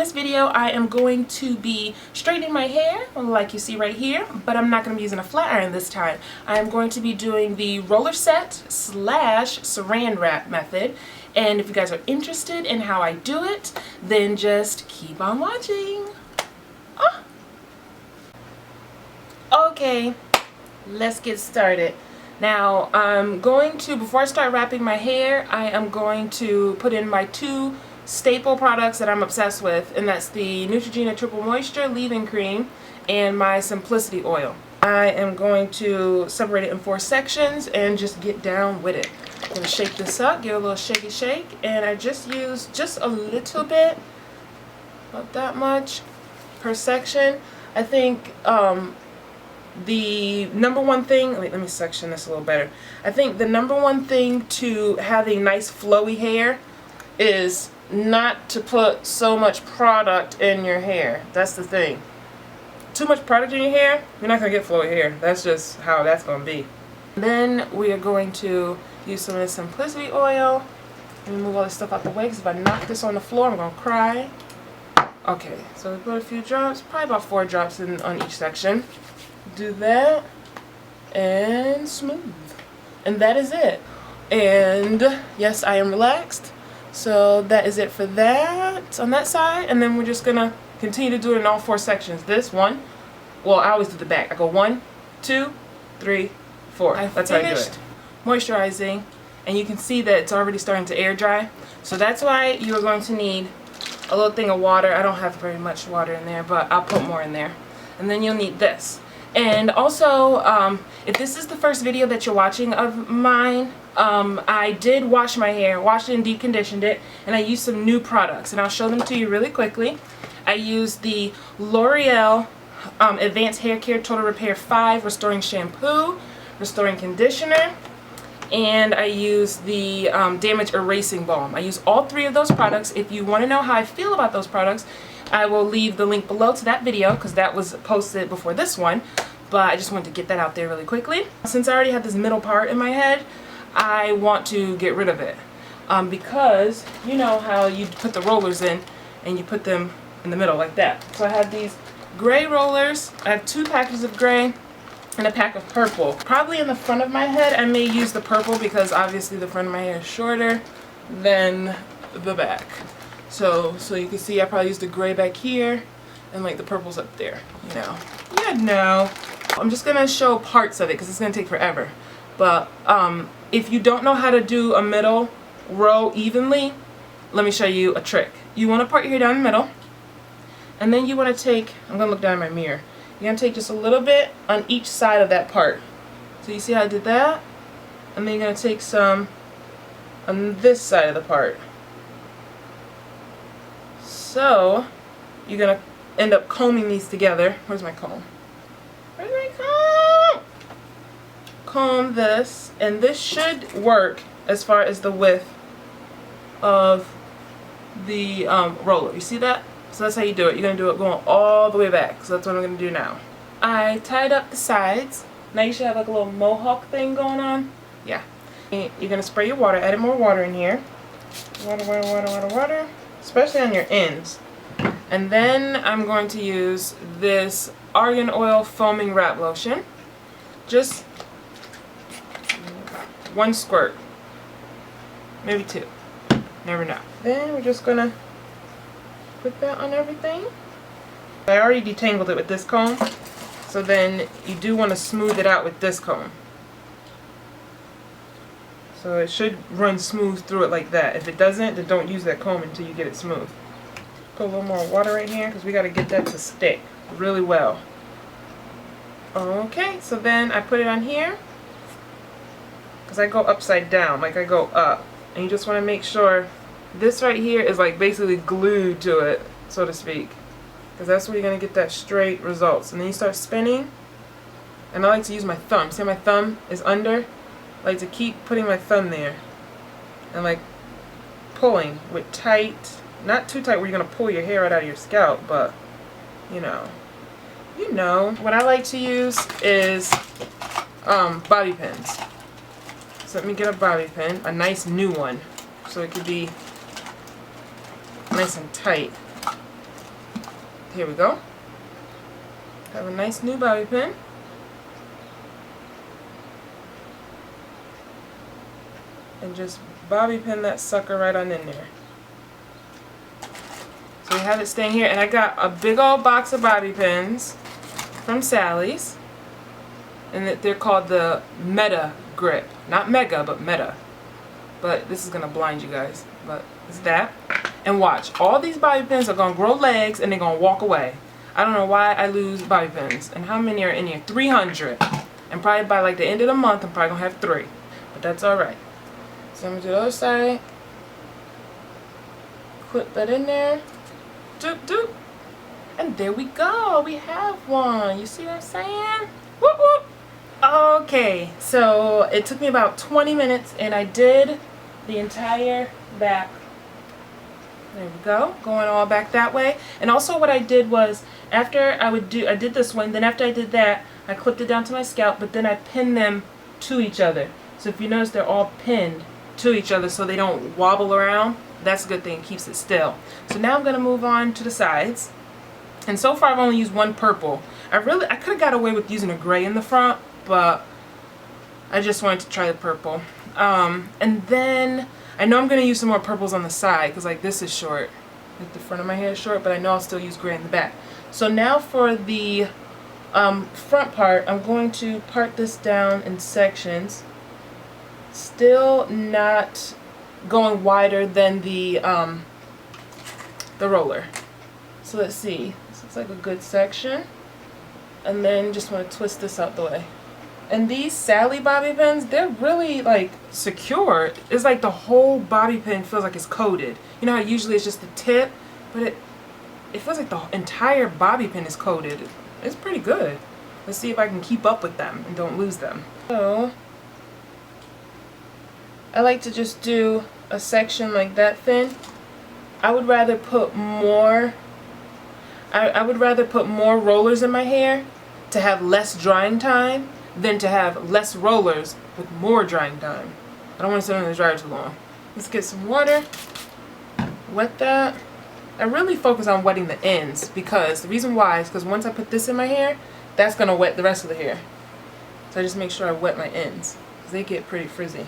this video I am going to be straightening my hair like you see right here, but I'm not going to be using a flat iron this time. I am going to be doing the Rollerset / Saranwrap method, and if you guys are interested in how I do it, then just keep on watching. Okay, let's get started. Now I'm going to, before I start wrapping my hair, I am going to put in my two staple products that I'm obsessed with, and that's the Neutrogena Triple Moisture Leave-In Cream and my Simplicity Oil. I am going to separate it in 4 sections and just get down with it. I'm going to shake this up, give it a little shaky shake, and I just use just a little bit, not that much per section. I think the number one thing, let me section this a little better. I think the number one thing to having nice flowy hair is not to put so much product in your hair. That's the thing. Too much product in your hair, you're not going to get flowy hair. That's just how that's going to be. Then we are going to use some of this Simplicity Oil. Let me move all this stuff out the way, because if I knock this on the floor, I'm going to cry. Okay, so we put a few drops, probably about 4 drops on each section. Do that, and smooth. And that is it. And yes, I am relaxed. So that is it for that on that side, and then we're just gonna continue to do it in all 4 sections. This one, well, I always do the back. I go 1, 2, 3, 4. That's how I do it. Moisturizing, and you can see that it's already starting to air dry. So that's why you are going to need a little thing of water. I don't have very much water in there, but I'll put more in there. And then you'll need this. And also, if this is the first video that you're watching of mine, I did wash my hair, washed it and deep conditioned it, and I used some new products, and I'll show them to you really quickly. I used the L'Oreal Advanced Hair Care Total Repair 5 Restoring Shampoo, Restoring Conditioner, and I used the Damage Erasing Balm. I use all 3 of those products. If you want to know how I feel about those products, I will leave the link below to that video, because that was posted before this one, but I just wanted to get that out there really quickly. Since I already have this middle part in my head, I want to get rid of it, because you know how you put the rollers in and you put them in the middle like that. So I have these gray rollers. I have 2 packages of gray and a pack of purple. Probably in the front of my head I may use the purple, because obviously the front of my hair is shorter than the back. So you can see I probably used the gray back here and like the purple's up there. You know. I'm just gonna show parts of it because it's gonna take forever. But if you don't know how to do a middle row evenly, let me show you a trick. You want to part your hair down the middle, and then you want to take, I'm going to look down in my mirror, you're going to take just a little bit on each side of that part. So you see how I did that? And then you're going to take some on this side of the part. So you're going to end up combing these together. Where's my comb? Where's my comb? Comb this, and this should work as far as the width of the roller. You see that? So that's how you do it. You're going to do it going all the way back. So that's what I'm going to do now. I tied up the sides. Now you should have like a little mohawk thing going on. Yeah. You're going to spray your water. Add more water in here. Water, water, water, water, water. Especially on your ends. And then I'm going to use this argan oil foaming wrap lotion. Just 1 squirt. Maybe 2. Never know. Then we're just gonna put that on everything. I already detangled it with this comb, so then you do want to smooth it out with this comb. So it should run smooth through it like that. If it doesn't, then don't use that comb until you get it smooth. Put a little more water right here, because we got to get that to stick really well. Okay, so then I put it on here, because I go upside down, like I go up. And you just want to make sure this right here is like basically glued to it, so to speak, because that's where you're going to get that straight results. And then you start spinning, and I like to use my thumb. See how my thumb is under? I like to keep putting my thumb there and like pulling with tight, not too tight where you're going to pull your hair right out of your scalp, but you know. What I like to use is bobby pins. So let me get a bobby pin, a nice new one, so it could be nice and tight. Here we go. Have a nice new bobby pin. And just bobby pin that sucker right on in there. So we have it staying here, and I got a big old box of bobby pins from Sally's, and they're called the Meta Grip. Not Mega, but Meta. But this is gonna blind you guys, but it's that. And watch, all these bobby pins are gonna grow legs and they're gonna walk away. I don't know why I lose bobby pins. And how many are in here? 300. And probably by like the end of the month, I'm probably gonna have 3. But that's alright. So I'm gonna do the other side. Clip that in there. Doop doop. And there we go. We have one. You see what I'm saying? Whoop whoop. Okay, so it took me about 20 minutes and I did the entire back. There we go. Going all back that way. And also what I did was after I did this one, then after I did that, I clipped it down to my scalp, but then I pinned them to each other. So if you notice, they're all pinned to each other so they don't wobble around. That's a good thing. It keeps it still. So now I'm going to move on to the sides. And so far I've only used one purple. I could have got away with using a gray in the front, but I just wanted to try the purple. And then I know I'm going to use some more purples on the side because like this is short. Like the front of my hair is short, but I know I'll still use gray in the back. So now for the front part, I'm going to part this down in sections. Still not going wider than the roller. So let's see. This looks like a good section. And then just want to twist this out the way. And these Sally bobby pins, they're really like secure. It's like the whole bobby pin feels like it's coated. You know how usually it's just the tip, but it feels like the entire bobby pin is coated. It's pretty good. Let's see if I can keep up with them and don't lose them. So I like to just do a section like that thin. I would rather put more I would rather put more rollers in my hair to have less drying time than to have less rollers with more drying time. I don't want to sit on the dryer too long. Let's get some water, wet that. I really focus on wetting the ends because the reason why is because once I put this in my hair, that's going to wet the rest of the hair. So I just make sure I wet my ends because they get pretty frizzy.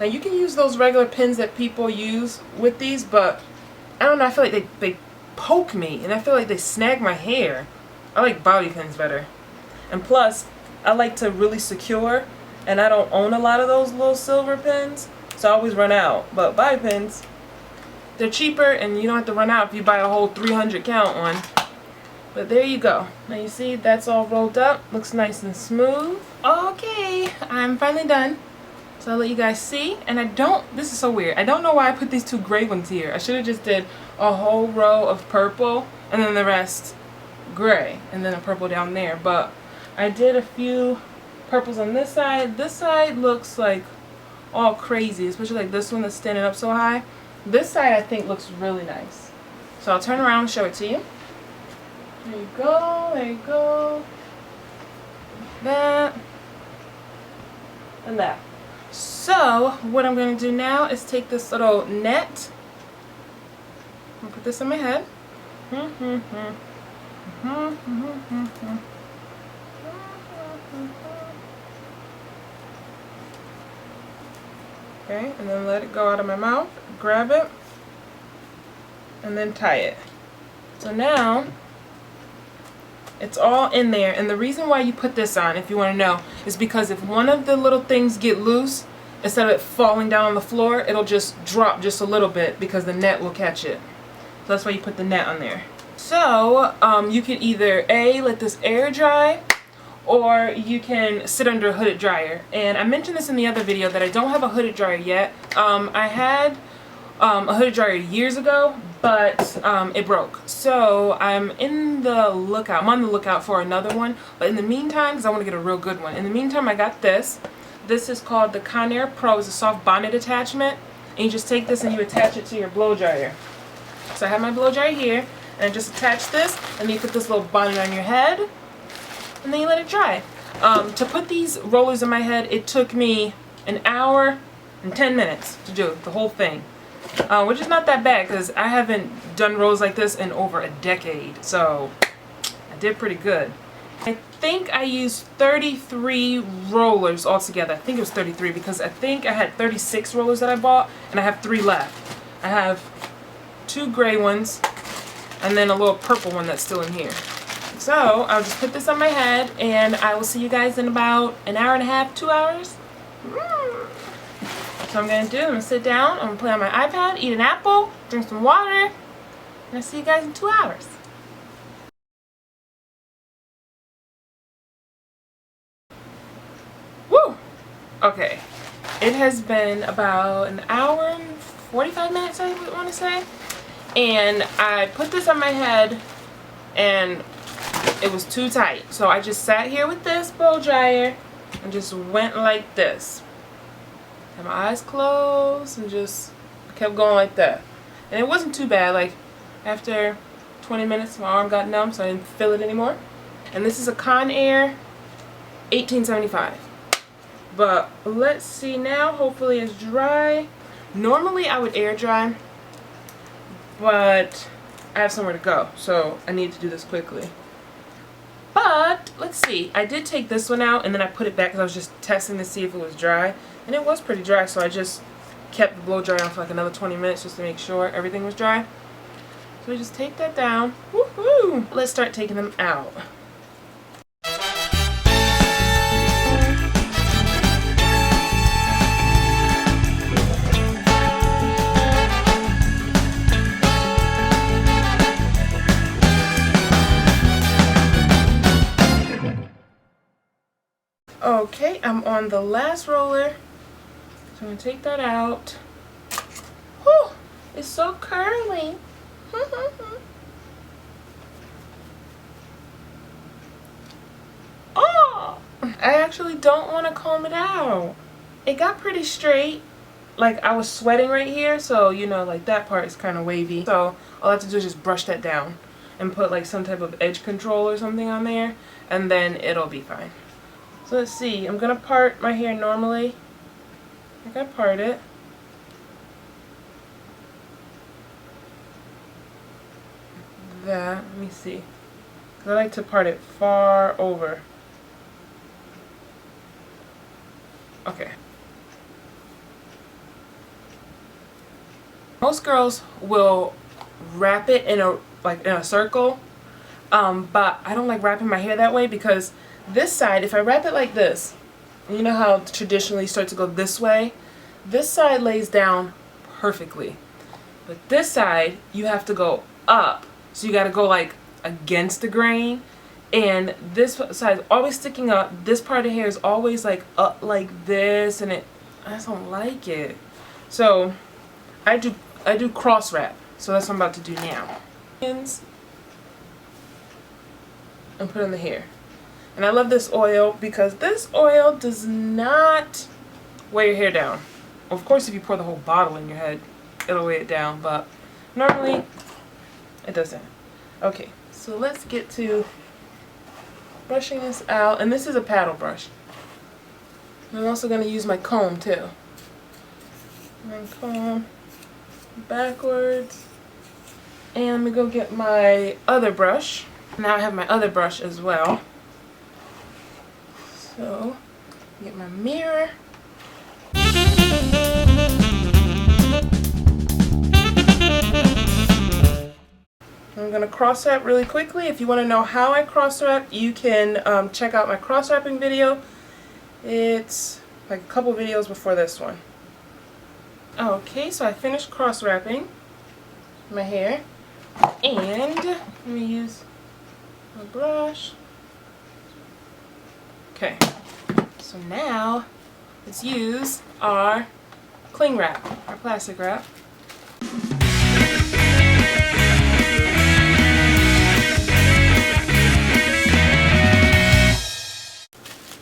Now you can use those regular pins that people use with these, but I don't know, I feel like they poke me and I feel like they snag my hair. I like bobby pins better. And plus, I like to really secure, and I don't own a lot of those little silver pins, so I always run out. But bobby pins, they're cheaper and you don't have to run out if you buy a whole 300 count one. But there you go. Now you see that's all rolled up. Looks nice and smooth. Okay, I'm finally done. So I'll let you guys see. And this is so weird. I don't know why I put these 2 gray ones here. I should have just did a whole row of purple and then the rest gray and then a purple down there. But I did a few purples on this side. This side looks like all crazy, especially like this one that's standing up so high. This side I think looks really nice. So I'll turn around and show it to you. There you go, there you go. That. And that. So what I'm going to do now is take this little net and put this on my head. Okay, and then let it go out of my mouth, grab it, and then tie it. So now it's all in there, and the reason why you put this on, if you want to know, is because if one of the little things get loose, instead of it falling down on the floor, it'll just drop just a little bit because the net will catch it. So that's why you put the net on there. So you can either let this air dry, or you can sit under a hooded dryer. And I mentioned this in the other video that I don't have a hooded dryer yet. I had a hooded dryer years ago, but it broke. So I'm on the lookout for another one. But in the meantime, because I want to get a real good one, in the meantime I got this. This is called the Conair Pro. It's a soft bonnet attachment. And you just take this and you attach it to your blow dryer. So I have my blow dryer here, and I just attach this, and then you put this little bonnet on your head, and then you let it dry. To put these rollers in my head, it took me an hour and 10 minutes to do the whole thing. Which is not that bad because I haven't done rolls like this in over a decade. So I did pretty good. I think I used 33 rollers altogether. I think it was 33 because I think I had 36 rollers that I bought and I have 3 left. I have 2 gray ones and then a little purple one that's still in here. So I'll just put this on my head and I will see you guys in about an hour and a half, 2 hours. So I'm going to do, I'm going to sit down, I'm going to play on my iPad, eat an apple, drink some water, and I'll see you guys in 2 hours. Woo! Okay, it has been about an hour and 45 minutes, I would want to say. And I put this on my head and it was too tight. So I just sat here with this blow dryer and just went like this. Had my eyes closed and just kept going like that. And it wasn't too bad. Like after 20 minutes my arm got numb so I didn't feel it anymore. And this is a Conair 1875. But let's see now. Hopefully it's dry. Normally I would air dry, but I have somewhere to go, so I need to do this quickly. But let's see. I did take this one out and then I put it back because I was just testing to see if it was dry. And it was pretty dry, so I just kept the blow dryer on for like another 20 minutes just to make sure everything was dry. So I just take that down. Woohoo! Let's start taking them out. Okay, I'm on the last roller. So I'm going to take that out. Whew, it's so curly. Oh, I actually don't want to comb it out. It got pretty straight. Like I was sweating right here, so you know, like that part is kind of wavy. So all I have to do is just brush that down and put like some type of edge control or something on there, and then it'll be fine. So let's see, I'm going to part my hair normally. I think I part it. That, let me see. 'Cause I like to part it far over. Okay. Most girls will wrap it in a circle, but I don't like wrapping my hair that way because this side, if I wrap it like this, you know how traditionally starts to go this way? This side lays down perfectly. But this side, you have to go up. So you got to go like against the grain. And this side is always sticking up. This part of the hair is always like up like this. And I just don't like it. So I do cross wrap. So that's what I'm about to do now. And put in the hair. And I love this oil because this oil does not weigh your hair down. Of course, if you pour the whole bottle in your head, it'll weigh it down, but normally it doesn't. Okay, so let's get to brushing this out. And this is a paddle brush. And I'm also going to use my comb too. And comb backwards. And let me go get my other brush. Now I have my other brush as well. So, get my mirror. I'm going to cross wrap really quickly. If you want to know how I cross wrap, you can check out my cross wrapping video. It's like a couple videos before this one. Okay, so I finished cross wrapping my hair. And let me use my brush. Okay, so now let's use our cling wrap, our plastic wrap.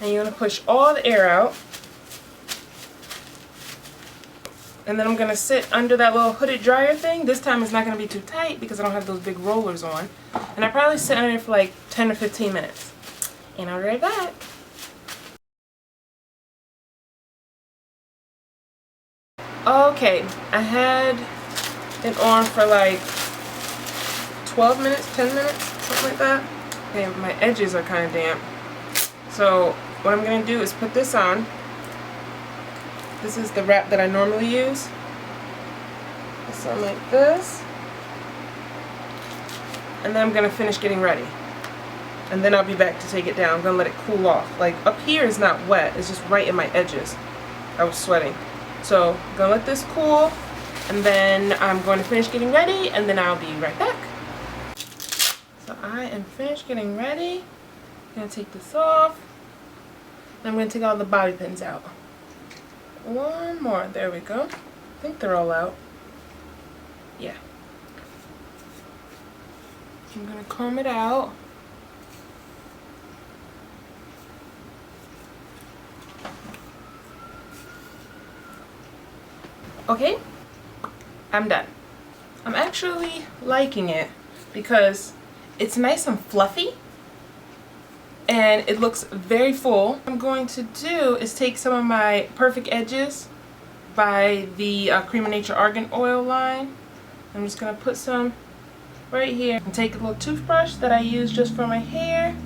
And you're going to push all the air out. And then I'm going to sit under that little hooded dryer thing. This time it's not going to be too tight because I don't have those big rollers on. And I probably sit under it for like 10 or 15 minutes. And I'll be right back. Okay, I had it on for like 12 minutes, 10 minutes, something like that. Okay, my edges are kind of damp. So what I'm going to do is put this on. This is the wrap that I normally use. This on like this. And then I'm going to finish getting ready. And then I'll be back to take it down. I'm going to let it cool off. Like up here is not wet, it's just right in my edges. I was sweating. So I'm going to let this cool. And then I'm going to finish getting ready, and then I'll be right back. So I am finished getting ready. I'm going to take this off. And I'm going to take all the bobby pins out. One more. There we go. I think they're all out. Yeah. I'm going to comb it out. Okay. I'm done. I'm actually liking it because it's nice and fluffy and it looks very full. What I'm going to do is take some of my Perfect Edges by the Cream of Nature Argan Oil line. I'm just going to put some right here and take a little toothbrush that I use just for my hair.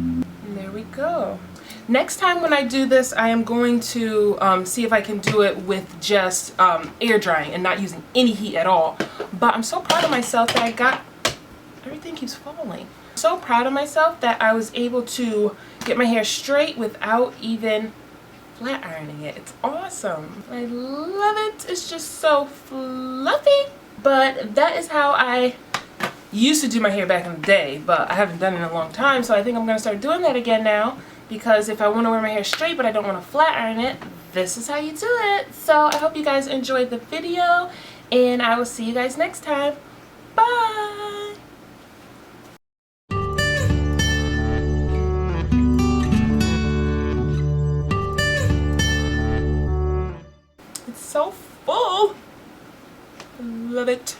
And there we go. Next time when I do this, I am going to see if I can do it with just air drying and not using any heat at all. But I'm so proud of myself that I got, everything keeps falling. So proud of myself that I was able to get my hair straight without even flat ironing it. It's awesome. I love it. It's just so fluffy. But that is how I used to do my hair back in the day, but I haven't done it in a long time, so I think I'm going to start doing that again now. Because if I want to wear my hair straight but I don't want to flat iron it, this is how you do it. So I hope you guys enjoyed the video, and I will see you guys next time. Bye! It's so full! Love it.